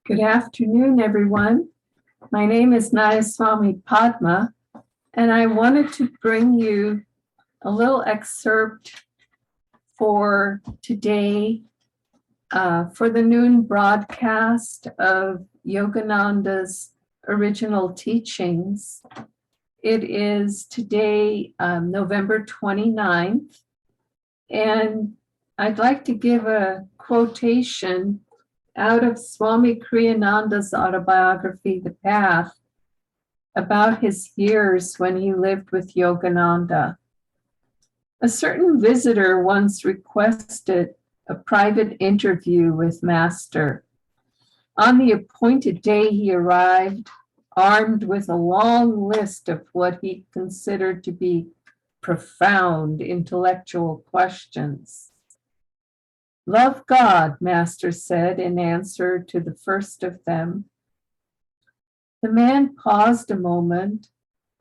Good afternoon, everyone. My name is Nayaswami Padma, and I wanted to bring you a little excerpt for today for the noon broadcast of Yogananda's original teachings. It is today, November 29th, and I'd like to give a quotation out of Swami Kriyananda's autobiography, The Path, about his years when he lived with Yogananda. A certain visitor once requested a private interview with Master. On the appointed day, he arrived, armed with a long list of what he considered to be profound intellectual questions. "Love God," Master said in answer to the first of them. The man paused a moment,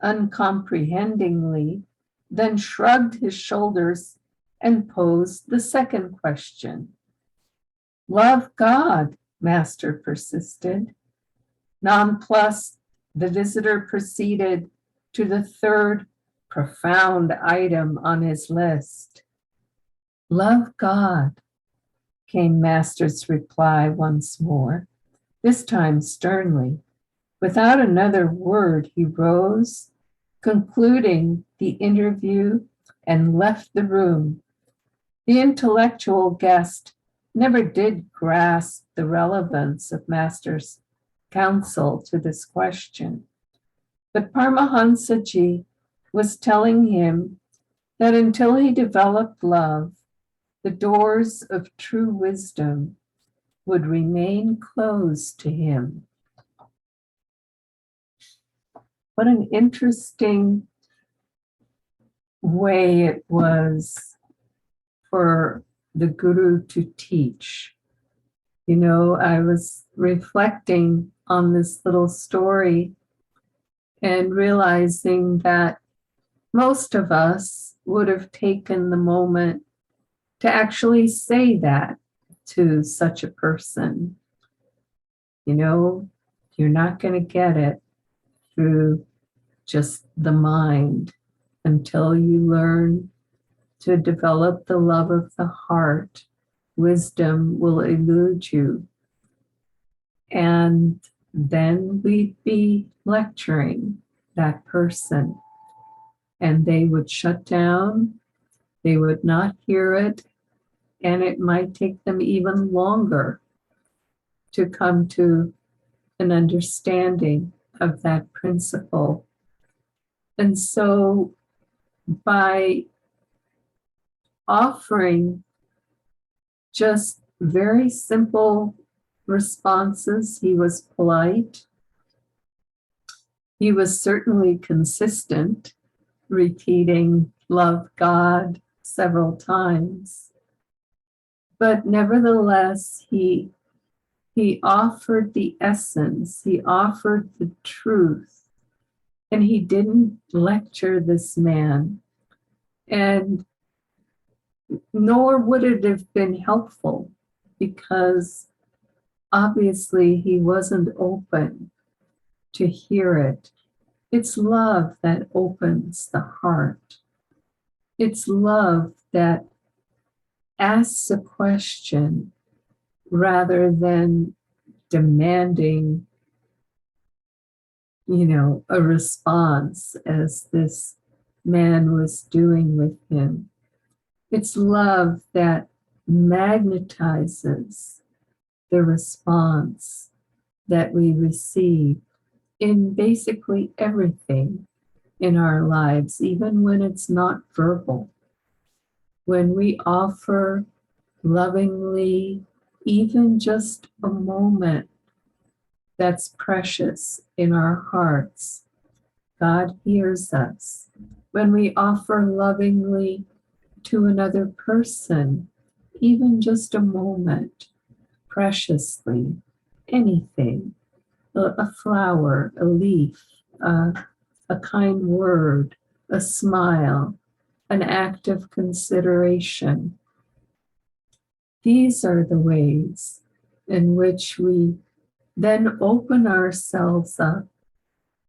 uncomprehendingly, then shrugged his shoulders and posed the second question. "Love God," Master persisted. Nonplussed, the visitor proceeded to the third profound item on his list. "Love God," came Master's reply once more, this time sternly. Without another word, he rose, concluding the interview, and left the room. The intellectual guest never did grasp the relevance of Master's counsel to this question. But Paramahansa Ji was telling him that until he developed love, the doors of true wisdom would remain closed to him. What an interesting way it was for the Guru to teach. You know, I was reflecting on this little story and realizing that most of us would have taken the moment to actually say that to such a person. You know, you're not going to get it through just the mind until you learn to develop the love of the heart. Wisdom will elude you. And then we'd be lecturing that person, and they would shut down. They would not hear it, and it might take them even longer to come to an understanding of that principle. And so by offering just very simple responses, he was polite. He was certainly consistent, repeating "love God" several times. But nevertheless, he offered the essence, he offered the truth, and he didn't lecture this man. And nor would it have been helpful, because obviously he wasn't open to hear it. It's love that opens the heart. It's love that asks a question rather than demanding, a response as this man was doing with him. It's love that magnetizes the response that we receive in basically everything in our lives, even when it's not verbal. When we offer lovingly, even just a moment that's precious in our hearts, God hears us. When we offer lovingly to another person, even just a moment, preciously, anything, a flower, a leaf, a kind word, a smile, an act of consideration. These are the ways in which we then open ourselves up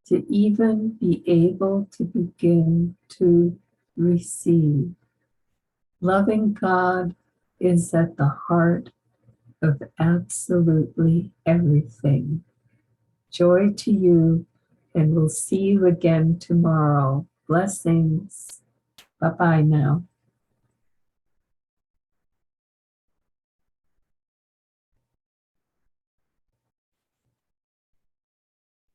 to even be able to begin to receive. Loving God is at the heart of absolutely everything. Joy to you, and we'll see you again tomorrow. Blessings. Bye-bye now.